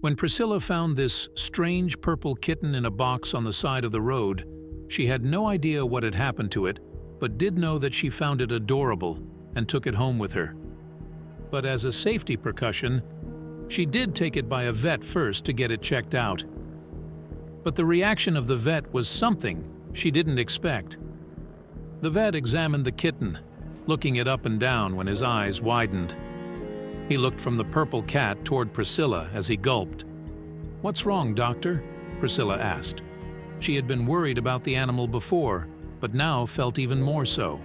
When Priscilla found this strange purple kitten in a box on the side of the road, she had no idea what had happened to it, but did know that she found it adorable and took it home with her. But as a safety precaution, she did take it by a vet first to get it checked out. But the reaction of the vet was something she didn't expect. The vet examined the kitten, looking it up and down when his eyes widened. He looked from the purple cat toward Priscilla as he gulped. "What's wrong, doctor?" Priscilla asked. She had been worried about the animal before, but now felt even more so.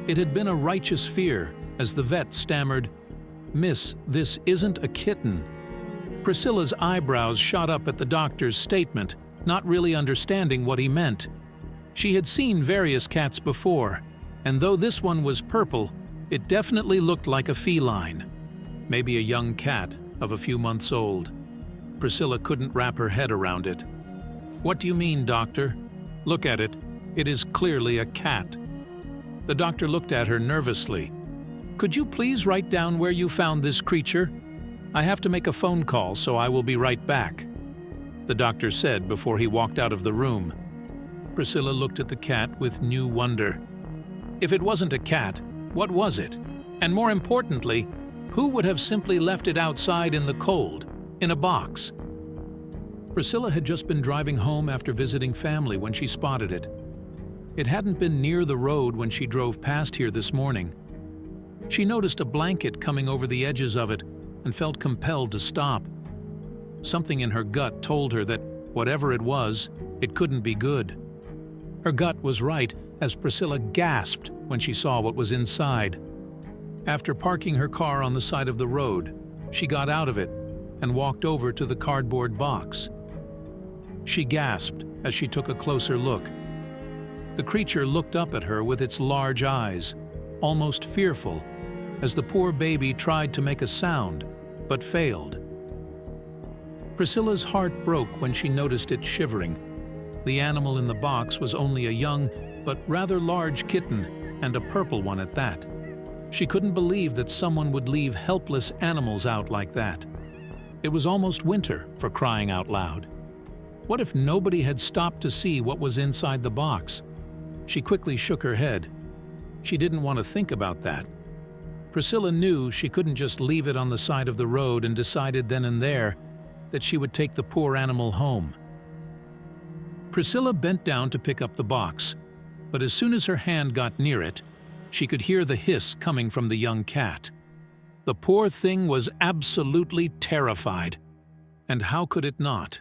It had been a righteous fear, as the vet stammered, "Miss, this isn't a kitten." Priscilla's eyebrows shot up at the doctor's statement, not really understanding what he meant. She had seen various cats before, and though this one was purple, it definitely looked like a feline. Maybe a young cat of a few months old. Priscilla couldn't wrap her head around it. "What do you mean, doctor? Look at it. It is clearly a cat." The doctor looked at her nervously. "Could you please write down where you found this creature? I have to make a phone call, so I will be right back," the doctor said before he walked out of the room. Priscilla looked at the cat with new wonder. If it wasn't a cat, what was it? And more importantly, who would have simply left it outside in the cold, in a box? Priscilla had just been driving home after visiting family when she spotted it. It hadn't been near the road when she drove past here this morning. She noticed a blanket coming over the edges of it and felt compelled to stop. Something in her gut told her that whatever it was, it couldn't be good. Her gut was right as Priscilla gasped when she saw what was inside. After parking her car on the side of the road, she got out of it and walked over to the cardboard box. She gasped as she took a closer look. The creature looked up at her with its large eyes, almost fearful, as the poor baby tried to make a sound, but failed. Priscilla's heart broke when she noticed it shivering. The animal in the box was only a young, but rather large kitten, and a purple one at that. She couldn't believe that someone would leave helpless animals out like that. It was almost winter, for crying out loud. What if nobody had stopped to see what was inside the box? She quickly shook her head. She didn't want to think about that. Priscilla knew she couldn't just leave it on the side of the road and decided then and there that she would take the poor animal home. Priscilla bent down to pick up the box, but as soon as her hand got near it, she could hear the hiss coming from the young cat. The poor thing was absolutely terrified. And how could it not?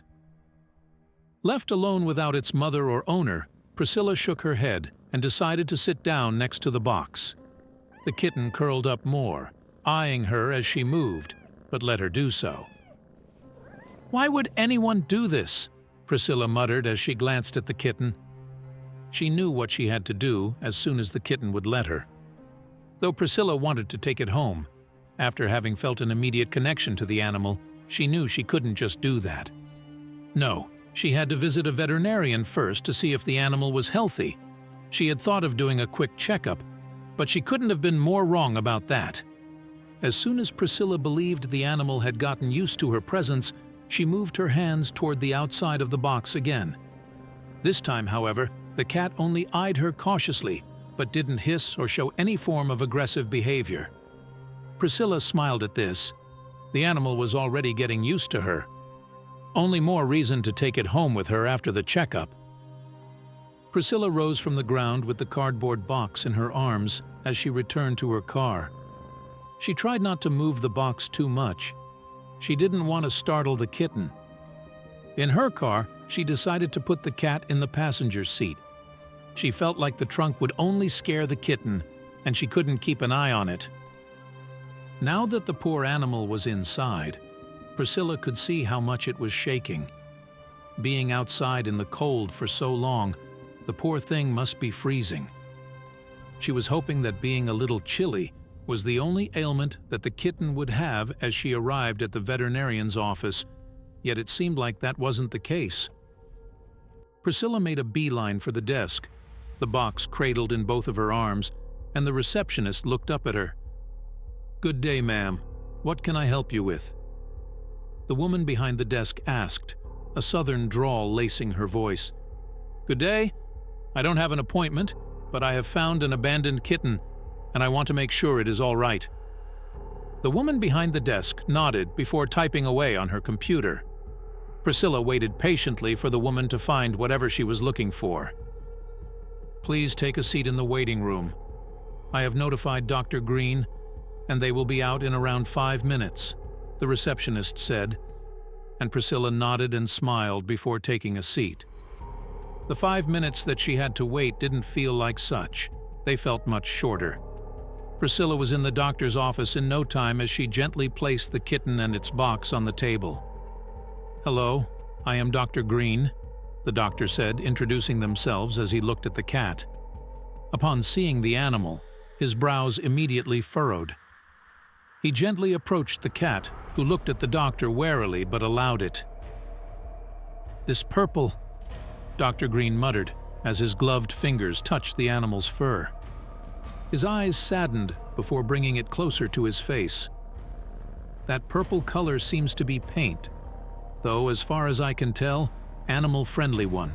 Left alone without its mother or owner, Priscilla shook her head and decided to sit down next to the box. The kitten curled up more, eyeing her as she moved, but let her do so. "Why would anyone do this?" Priscilla muttered as she glanced at the kitten. She knew what she had to do as soon as the kitten would let her. Though Priscilla wanted to take it home, after having felt an immediate connection to the animal, she knew she couldn't just do that. No, she had to visit a veterinarian first to see if the animal was healthy. She had thought of doing a quick checkup, but she couldn't have been more wrong about that. As soon as Priscilla believed the animal had gotten used to her presence, she moved her hands toward the outside of the box again. This time, however, the cat only eyed her cautiously, but didn't hiss or show any form of aggressive behavior. Priscilla smiled at this. The animal was already getting used to her. Only more reason to take it home with her after the checkup. Priscilla rose from the ground with the cardboard box in her arms as she returned to her car. She tried not to move the box too much. She didn't want to startle the kitten. In her car, she decided to put the cat in the passenger seat. She felt like the trunk would only scare the kitten, and she couldn't keep an eye on it. Now that the poor animal was inside, Priscilla could see how much it was shaking. Being outside in the cold for so long, the poor thing must be freezing. She was hoping that being a little chilly was the only ailment that the kitten would have as she arrived at the veterinarian's office, yet it seemed like that wasn't the case. Priscilla made a beeline for the desk, the box cradled in both of her arms, and the receptionist looked up at her. "Good day, ma'am. What can I help you with?" The woman behind the desk asked, a southern drawl lacing her voice. "Good day. I don't have an appointment, but I have found an abandoned kitten, and I want to make sure it is all right." The woman behind the desk nodded before typing away on her computer. Priscilla waited patiently for the woman to find whatever she was looking for. "Please take a seat in the waiting room. I have notified Dr. Green, and they will be out in around 5 minutes," the receptionist said, and Priscilla nodded and smiled before taking a seat. The 5 minutes that she had to wait didn't feel like such. They felt much shorter. Priscilla was in the doctor's office in no time as she gently placed the kitten and its box on the table. "Hello, I am Dr. Green," the doctor said, introducing themselves as he looked at the cat. Upon seeing the animal, his brows immediately furrowed. He gently approached the cat, who looked at the doctor warily but allowed it. "This purple," Dr. Green muttered as his gloved fingers touched the animal's fur. His eyes saddened before bringing it closer to his face. "That purple color seems to be paint, though as far as I can tell, animal-friendly one.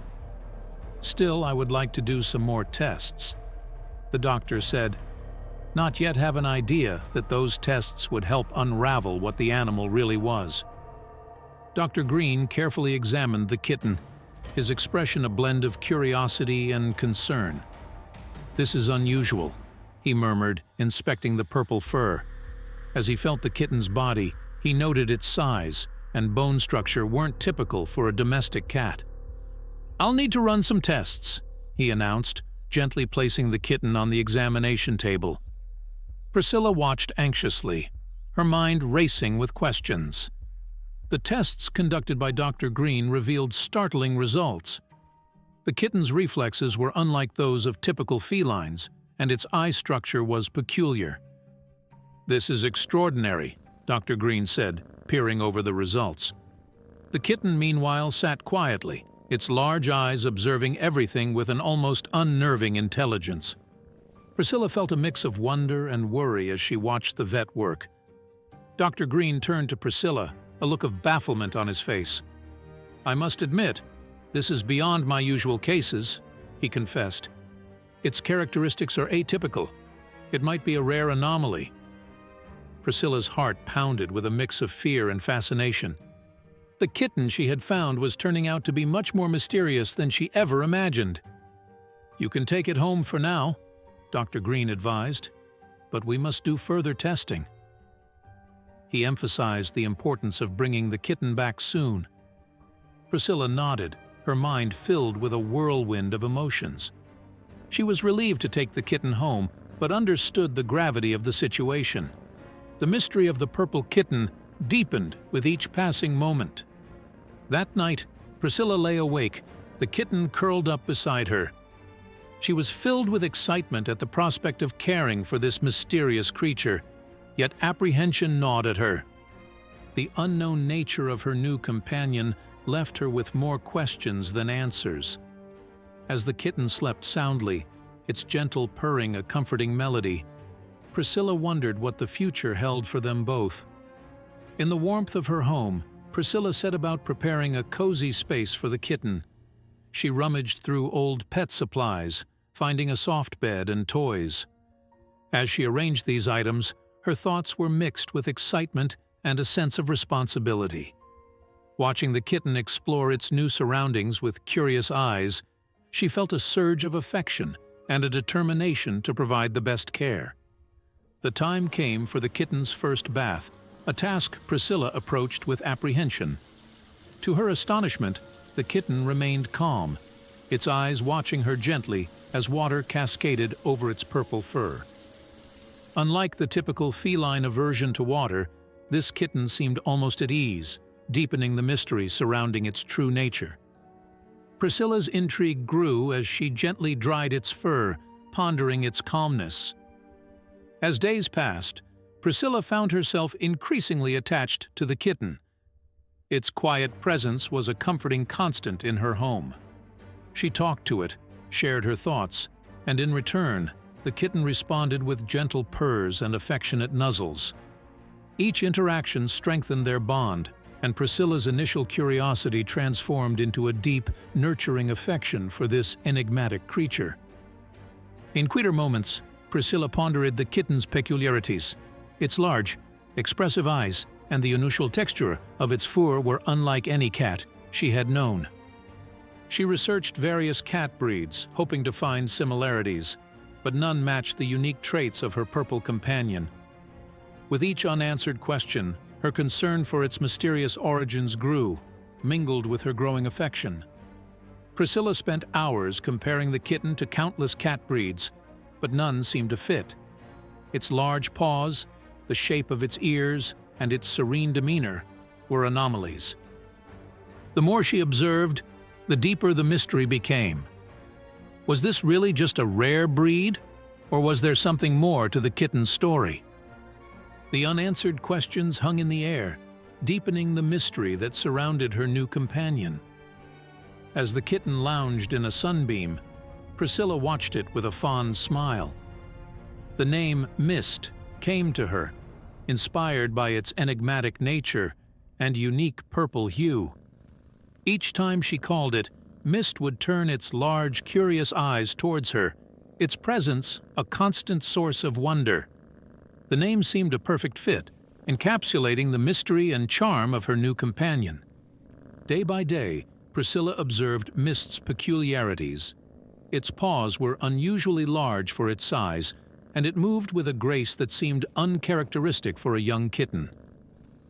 Still, I would like to do some more tests," the doctor said, not yet have an idea that those tests would help unravel what the animal really was. Dr. Green carefully examined the kitten, his expression a blend of curiosity and concern. "This is unusual," he murmured, inspecting the purple fur. As he felt the kitten's body, he noted its size and bone structure weren't typical for a domestic cat. "I'll need to run some tests," he announced, gently placing the kitten on the examination table. Priscilla watched anxiously, her mind racing with questions. The tests conducted by Dr. Green revealed startling results. The kitten's reflexes were unlike those of typical felines, and its eye structure was peculiar. "This is extraordinary," Dr. Green said, peering over the results. The kitten, meanwhile, sat quietly, its large eyes observing everything with an almost unnerving intelligence. Priscilla felt a mix of wonder and worry as she watched the vet work. Dr. Green turned to Priscilla, a look of bafflement on his face. "I must admit, this is beyond my usual cases," he confessed. "Its characteristics are atypical. It might be a rare anomaly." Priscilla's heart pounded with a mix of fear and fascination. The kitten she had found was turning out to be much more mysterious than she ever imagined. "You can take it home for now," Dr. Green advised, "but we must do further testing." He emphasized the importance of bringing the kitten back soon. Priscilla nodded, her mind filled with a whirlwind of emotions. She was relieved to take the kitten home, but understood the gravity of the situation. The mystery of the purple kitten deepened with each passing moment. That night, Priscilla lay awake, the kitten curled up beside her. She was filled with excitement at the prospect of caring for this mysterious creature, yet apprehension gnawed at her. The unknown nature of her new companion left her with more questions than answers. As the kitten slept soundly, its gentle purring a comforting melody, Priscilla wondered what the future held for them both. In the warmth of her home, Priscilla set about preparing a cozy space for the kitten. She rummaged through old pet supplies, finding a soft bed and toys. As she arranged these items, her thoughts were mixed with excitement and a sense of responsibility. Watching the kitten explore its new surroundings with curious eyes, she felt a surge of affection and a determination to provide the best care. The time came for the kitten's first bath, a task Priscilla approached with apprehension. To her astonishment, the kitten remained calm, its eyes watching her gently as water cascaded over its purple fur. Unlike the typical feline aversion to water, this kitten seemed almost at ease, deepening the mystery surrounding its true nature. Priscilla's intrigue grew as she gently dried its fur, pondering its calmness. As days passed, Priscilla found herself increasingly attached to the kitten. Its quiet presence was a comforting constant in her home. She talked to it, shared her thoughts, and in return, the kitten responded with gentle purrs and affectionate nuzzles. Each interaction strengthened their bond, and Priscilla's initial curiosity transformed into a deep, nurturing affection for this enigmatic creature. In quieter moments, Priscilla pondered the kitten's peculiarities. Its large, expressive eyes and the unusual texture of its fur were unlike any cat she had known. She researched various cat breeds, hoping to find similarities, but none matched the unique traits of her purple companion. With each unanswered question, her concern for its mysterious origins grew, mingled with her growing affection. Priscilla spent hours comparing the kitten to countless cat breeds, but none seemed to fit. Its large paws, the shape of its ears, and its serene demeanor were anomalies. The more she observed, the deeper the mystery became. Was this really just a rare breed, or was there something more to the kitten's story? The unanswered questions hung in the air, deepening the mystery that surrounded her new companion. As the kitten lounged in a sunbeam, Priscilla watched it with a fond smile. The name Mist came to her, inspired by its enigmatic nature and unique purple hue. Each time she called it, Mist would turn its large, curious eyes towards her, its presence a constant source of wonder. The name seemed a perfect fit, encapsulating the mystery and charm of her new companion. Day by day, Priscilla observed Mist's peculiarities. Its paws were unusually large for its size, and it moved with a grace that seemed uncharacteristic for a young kitten.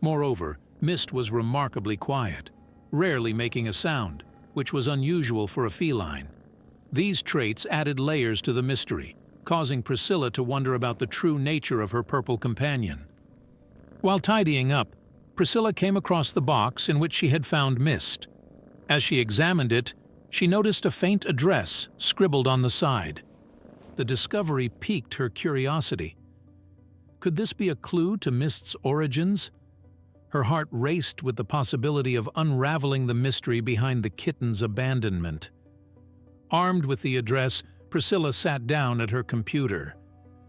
Moreover, Mist was remarkably quiet, rarely making a sound, which was unusual for a feline. These traits added layers to the mystery, causing Priscilla to wonder about the true nature of her purple companion. While tidying up, Priscilla came across the box in which she had found Mist. As she examined it, she noticed a faint address scribbled on the side. The discovery piqued her curiosity. Could this be a clue to Mist's origins? Her heart raced with the possibility of unraveling the mystery behind the kitten's abandonment. Armed with the address, Priscilla sat down at her computer.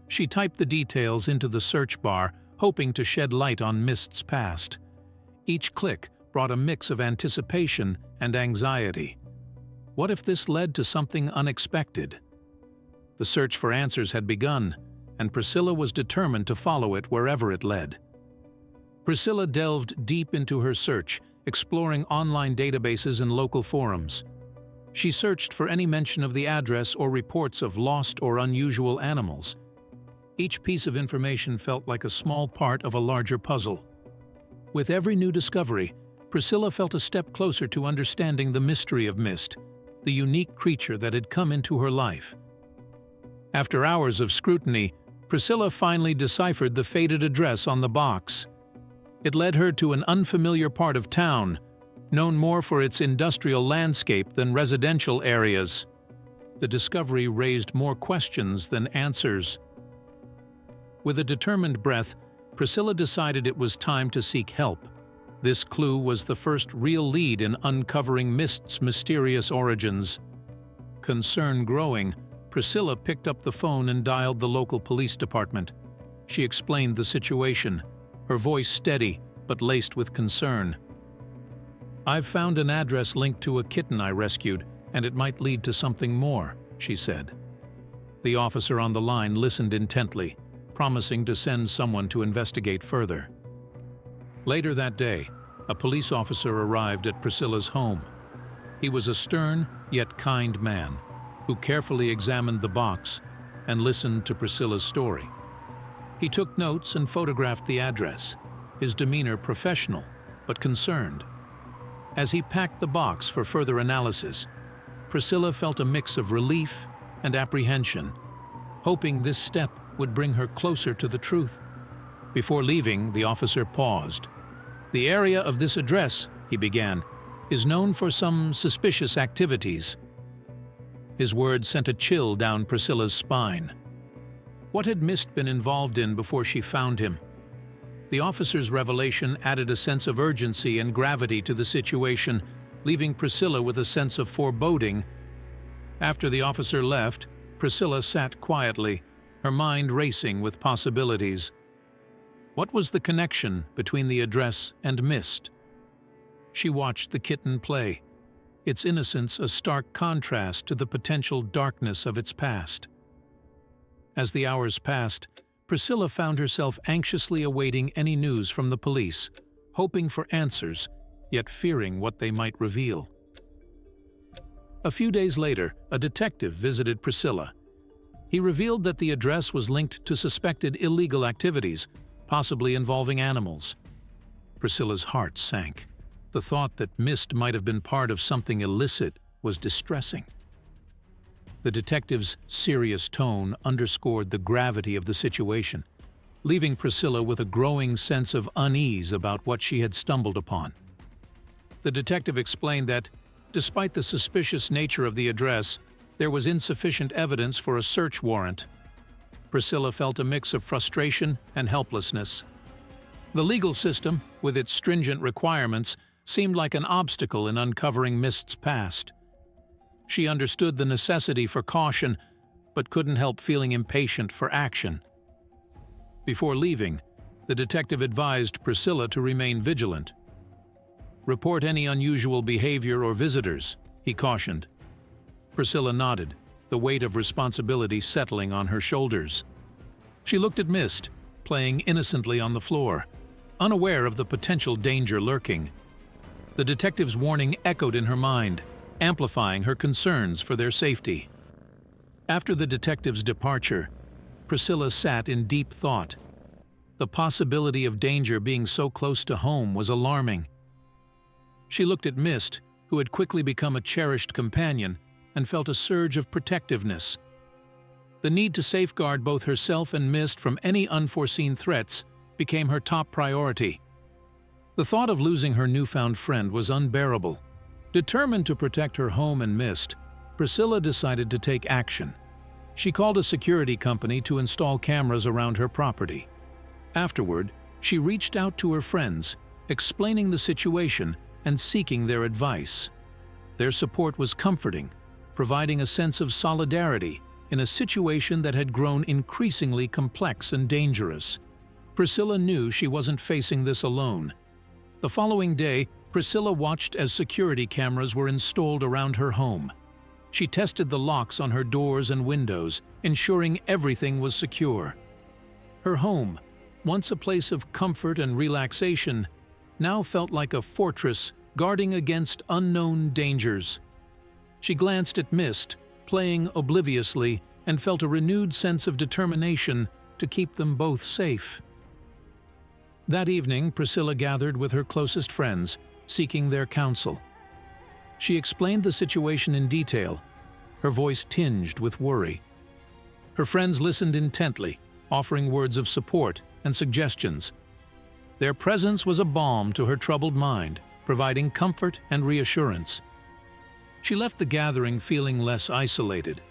She typed the details into the search bar, hoping to shed light on Mist's past. Each click brought a mix of anticipation and anxiety. What if this led to something unexpected? The search for answers had begun, and Priscilla was determined to follow it wherever it led. Priscilla delved deep into her search, exploring online databases and local forums. She searched for any mention of the address or reports of lost or unusual animals. Each piece of information felt like a small part of a larger puzzle. With every new discovery, Priscilla felt a step closer to understanding the mystery of Mist, the unique creature that had come into her life. After hours of scrutiny, Priscilla finally deciphered the faded address on the box. It led her to an unfamiliar part of town, known more for its industrial landscape than residential areas. The discovery raised more questions than answers. With a determined breath, Priscilla decided it was time to seek help. This clue was the first real lead in uncovering Mist's mysterious origins. Concern growing, Priscilla picked up the phone and dialed the local police department. She explained the situation, her voice steady but laced with concern. "I've found an address linked to a kitten I rescued, and it might lead to something more," she said. The officer on the line listened intently, promising to send someone to investigate further. Later that day, a police officer arrived at Priscilla's home. He was a stern yet kind man who carefully examined the box and listened to Priscilla's story. He took notes and photographed the address, his demeanor professional but concerned. As he packed the box for further analysis, Priscilla felt a mix of relief and apprehension, hoping this step would bring her closer to the truth. Before leaving, the officer paused. "The area of this address," he began, "is known for some suspicious activities." His words sent a chill down Priscilla's spine. What had Mist been involved in before she found him? The officer's revelation added a sense of urgency and gravity to the situation, leaving Priscilla with a sense of foreboding. After the officer left, Priscilla sat quietly, her mind racing with possibilities. What was the connection between the address and Mist? she watched the kitten play, its innocence a stark contrast to the potential darkness of its past. As the hours passed, Priscilla found herself anxiously awaiting any news from the police, hoping for answers, yet fearing what they might reveal. A few days later, a detective visited Priscilla. He revealed that the address was linked to suspected illegal activities, possibly involving animals. Priscilla's heart sank. The thought that Mist might have been part of something illicit was distressing. The detective's serious tone underscored the gravity of the situation, leaving Priscilla with a growing sense of unease about what she had stumbled upon. The detective explained that, despite the suspicious nature of the address, there was insufficient evidence for a search warrant. Priscilla felt a mix of frustration and helplessness. The legal system, with its stringent requirements, seemed like an obstacle in uncovering Mist's past. She understood the necessity for caution, but couldn't help feeling impatient for action. Before leaving, the detective advised Priscilla to remain vigilant. "Report any unusual behavior or visitors," he cautioned. Priscilla nodded, the weight of responsibility settling on her shoulders. She looked at Mist, playing innocently on the floor, unaware of the potential danger lurking. The detective's warning echoed in her mind, amplifying her concerns for their safety. After the detective's departure, Priscilla sat in deep thought. The possibility of danger being so close to home was alarming. She looked at Mist, who had quickly become a cherished companion, and felt a surge of protectiveness. The need to safeguard both herself and Mist from any unforeseen threats became her top priority. The thought of losing her newfound friend was unbearable. Determined to protect her home and Mist, Priscilla decided to take action. She called a security company to install cameras around her property. Afterward, she reached out to her friends, explaining the situation and seeking their advice. Their support was comforting, providing a sense of solidarity in a situation that had grown increasingly complex and dangerous. Priscilla knew she wasn't facing this alone. The following day, Priscilla watched as security cameras were installed around her home. She tested the locks on her doors and windows, ensuring everything was secure. Her home, once a place of comfort and relaxation, now felt like a fortress guarding against unknown dangers. She glanced at Mist, playing obliviously, and felt a renewed sense of determination to keep them both safe. That evening, Priscilla gathered with her closest friends, seeking their counsel. She explained the situation in detail, her voice tinged with worry. Her friends listened intently, offering words of support and suggestions. Their presence was a balm to her troubled mind, providing comfort and reassurance. She left the gathering feeling less isolated,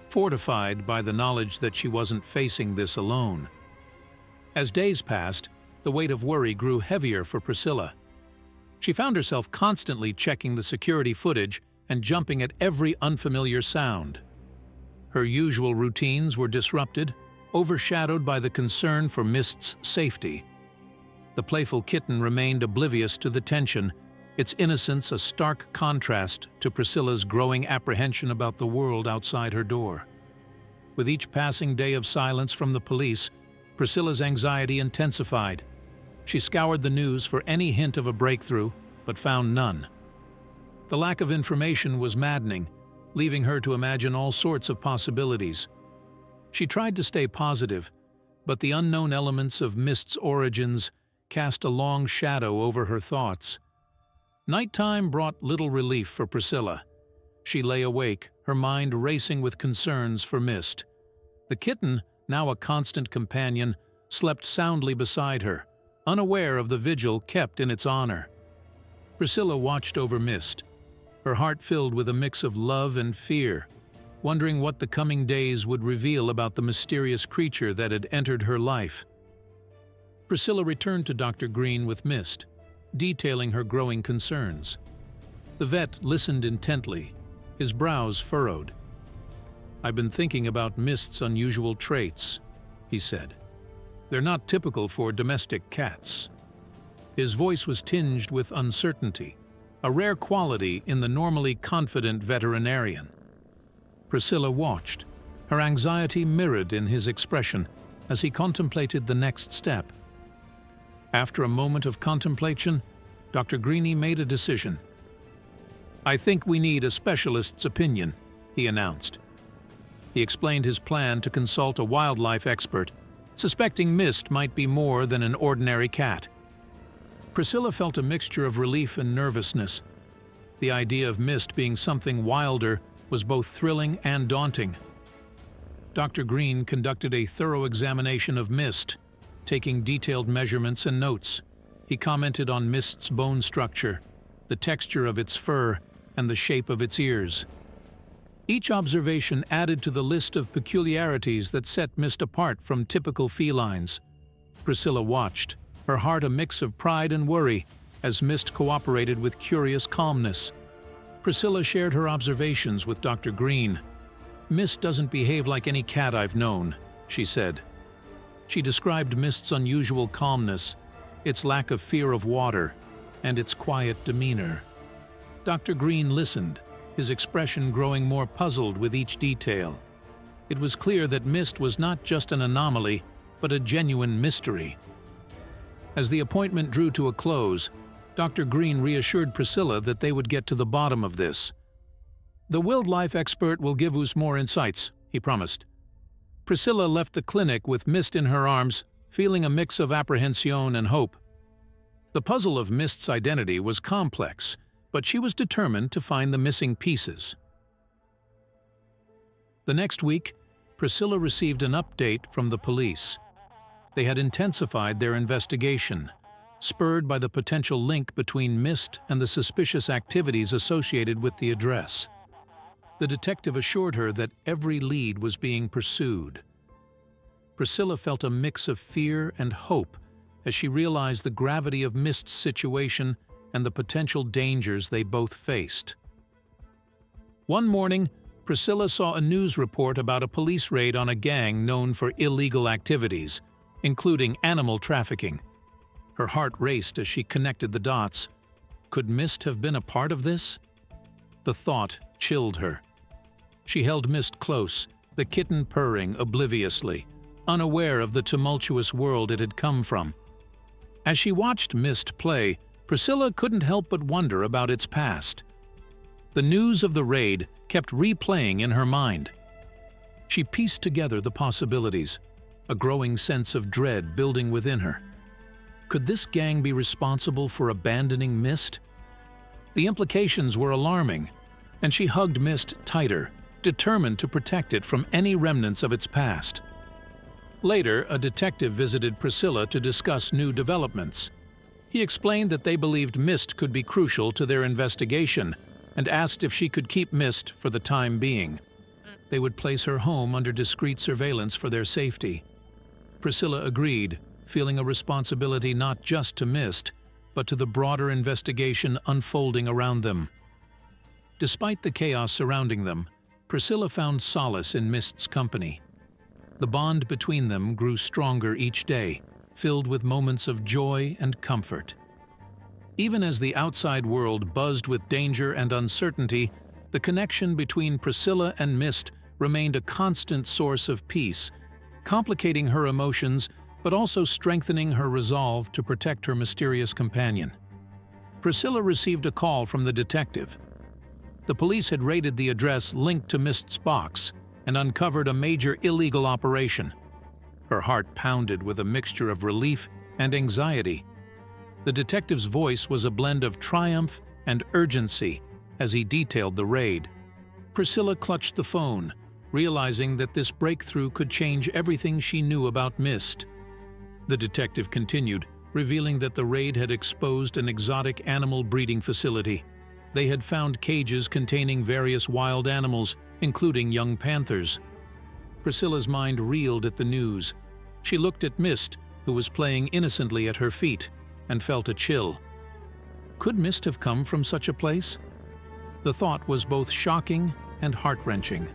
fortified by the knowledge that she wasn't facing this alone. As days passed, the weight of worry grew heavier for Priscilla. She found herself constantly checking the security footage and jumping at every unfamiliar sound. Her usual routines were disrupted, overshadowed by the concern for Mist's safety. The playful kitten remained oblivious to the tension, its innocence a stark contrast to Priscilla's growing apprehension about the world outside her door. With each passing day of silence from the police, Priscilla's anxiety intensified. She scoured the news for any hint of a breakthrough, but found none. The lack of information was maddening, leaving her to imagine all sorts of possibilities. She tried to stay positive, but the unknown elements of Mist's origins cast a long shadow over her thoughts. Nighttime brought little relief for Priscilla. She lay awake, her mind racing with concerns for Mist. The kitten, now a constant companion, slept soundly beside her, unaware of the vigil kept in its honor. Priscilla watched over Mist, her heart filled with a mix of love and fear, wondering what the coming days would reveal about the mysterious creature that had entered her life. Priscilla returned to Dr. Green with Mist, detailing her growing concerns. The vet listened intently, his brows furrowed. "I've been thinking about Mist's unusual traits," he said. "They're not typical for domestic cats." His voice was tinged with uncertainty, a rare quality in the normally confident veterinarian. Priscilla watched, her anxiety mirrored in his expression as he contemplated the next step. After a moment of contemplation, Dr. Greene made a decision. "I think we need a specialist's opinion," he announced. He explained his plan to consult a wildlife expert, suspecting Mist might be more than an ordinary cat. Priscilla felt a mixture of relief and nervousness. The idea of Mist being something wilder was both thrilling and daunting. Dr. Greene conducted a thorough examination of Mist, taking detailed measurements and notes. He commented on Mist's bone structure, the texture of its fur, and the shape of its ears. Each observation added to the list of peculiarities that set Mist apart from typical felines. Priscilla watched, her heart a mix of pride and worry, as Mist cooperated with curious calmness. Priscilla shared her observations with Dr. Greene. "Mist doesn't behave like any cat I've known," she said. She described Mist's unusual calmness, its lack of fear of water, and its quiet demeanor. Dr. Greene listened, his expression growing more puzzled with each detail. It was clear that Mist was not just an anomaly, but a genuine mystery. As the appointment drew to a close, Dr. Greene reassured Priscilla that they would get to the bottom of this. "The wildlife expert will give us more insights," he promised. Priscilla left the clinic with Mist in her arms, feeling a mix of apprehension and hope. The puzzle of Mist's identity was complex, but she was determined to find the missing pieces. The next week, Priscilla received an update from the police. They had intensified their investigation, spurred by the potential link between Mist and the suspicious activities associated with the address. The detective assured her that every lead was being pursued. Priscilla felt a mix of fear and hope as she realized the gravity of Mist's situation and the potential dangers they both faced. One morning, Priscilla saw a news report about a police raid on a gang known for illegal activities, including animal trafficking. Her heart raced as she connected the dots. Could Mist have been a part of this? The thought chilled her. She held Mist close, the kitten purring obliviously, unaware of the tumultuous world it had come from. As she watched Mist play, Priscilla couldn't help but wonder about its past. The news of the raid kept replaying in her mind. She pieced together the possibilities, a growing sense of dread building within her. Could this gang be responsible for abandoning Mist? The implications were alarming, and she hugged Mist tighter, determined to protect it from any remnants of its past. Later, a detective visited Priscilla to discuss new developments. He explained that they believed Mist could be crucial to their investigation and asked if she could keep Mist for the time being. They would place her home under discreet surveillance for their safety. Priscilla agreed, feeling a responsibility not just to Mist, but to the broader investigation unfolding around them. Despite the chaos surrounding them, Priscilla found solace in Mist's company. The bond between them grew stronger each day, filled with moments of joy and comfort. Even as the outside world buzzed with danger and uncertainty, the connection between Priscilla and Mist remained a constant source of peace, complicating her emotions but also strengthening her resolve to protect her mysterious companion. Priscilla received a call from the detective. The police had raided the address linked to Mist's box and uncovered a major illegal operation. Her heart pounded with a mixture of relief and anxiety. The detective's voice was a blend of triumph and urgency as he detailed the raid. Priscilla clutched the phone, realizing that this breakthrough could change everything she knew about Mist. The detective continued, revealing that the raid had exposed an exotic animal breeding facility. They had found cages containing various wild animals, including young panthers. Priscilla's mind reeled at the news. She looked at Mist, who was playing innocently at her feet, and felt a chill. Could Mist have come from such a place? The thought was both shocking and heart-wrenching.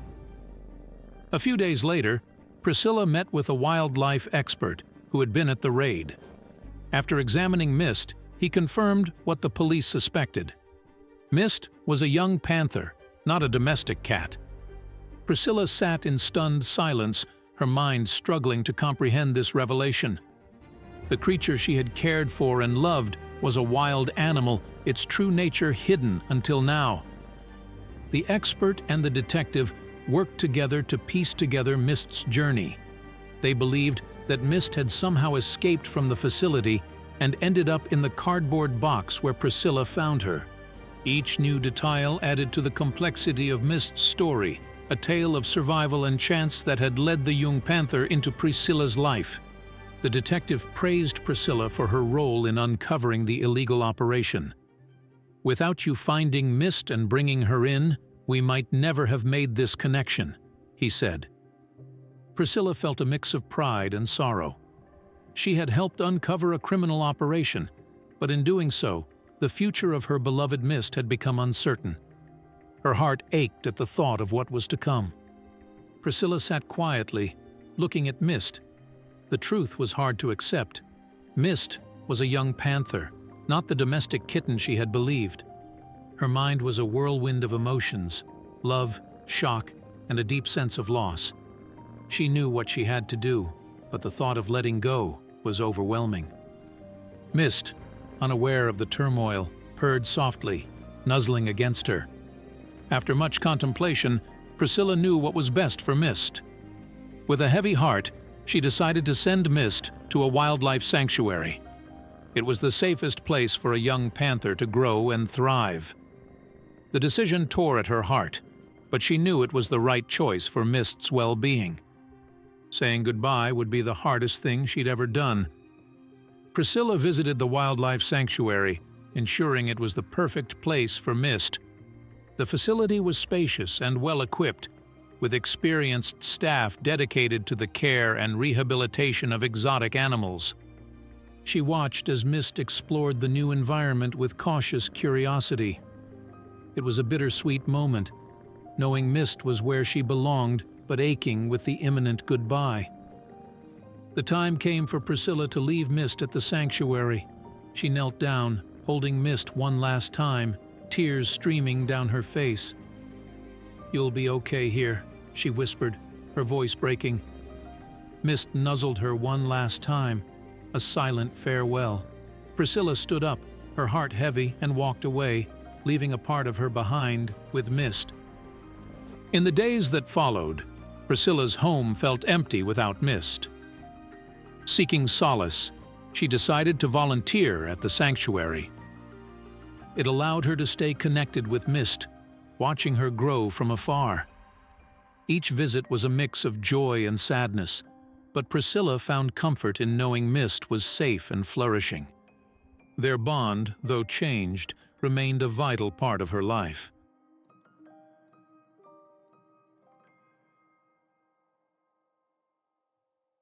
A few days later, Priscilla met with a wildlife expert who had been at the raid. After examining Mist, he confirmed what the police suspected. Mist was a young panther, not a domestic cat. Priscilla sat in stunned silence, her mind struggling to comprehend this revelation. The creature she had cared for and loved was a wild animal, its true nature hidden until now. The expert and the detective worked together to piece together Mist's journey. They believed that Mist had somehow escaped from the facility and ended up in the cardboard box where Priscilla found her. Each new detail added to the complexity of Mist's story, a tale of survival and chance that had led the young panther into Priscilla's life. The detective praised Priscilla for her role in uncovering the illegal operation. "Without you finding Mist and bringing her in, we might never have made this connection," he said. Priscilla felt a mix of pride and sorrow. She had helped uncover a criminal operation, but in doing so, the future of her beloved Mist had become uncertain. Her heart ached at the thought of what was to come. Priscilla sat quietly, looking at Mist. The truth was hard to accept. Mist was a young panther, not the domestic kitten she had believed. Her mind was a whirlwind of emotions, love, shock, and a deep sense of loss. She knew what she had to do, but the thought of letting go was overwhelming. Mist, unaware of the turmoil, purred softly, nuzzling against her. After much contemplation, Priscilla knew what was best for Mist. With a heavy heart, she decided to send Mist to a wildlife sanctuary. It was the safest place for a young panther to grow and thrive. The decision tore at her heart, but she knew it was the right choice for Mist's well-being. Saying goodbye would be the hardest thing she'd ever done. Priscilla visited the wildlife sanctuary, ensuring it was the perfect place for Mist. The facility was spacious and well-equipped, with experienced staff dedicated to the care and rehabilitation of exotic animals. She watched as Mist explored the new environment with cautious curiosity. It was a bittersweet moment, knowing Mist was where she belonged, but aching with the imminent goodbye. The time came for Priscilla to leave Mist at the sanctuary. She knelt down, holding Mist one last time, tears streaming down her face. "You'll be okay here," she whispered, her voice breaking. Mist nuzzled her one last time, a silent farewell. Priscilla stood up, her heart heavy, and walked away, leaving a part of her behind with Mist. In the days that followed, Priscilla's home felt empty without Mist. Seeking solace, she decided to volunteer at the sanctuary. It allowed her to stay connected with Mist, watching her grow from afar. Each visit was a mix of joy and sadness, but Priscilla found comfort in knowing Mist was safe and flourishing. Their bond, though changed, remained a vital part of her life.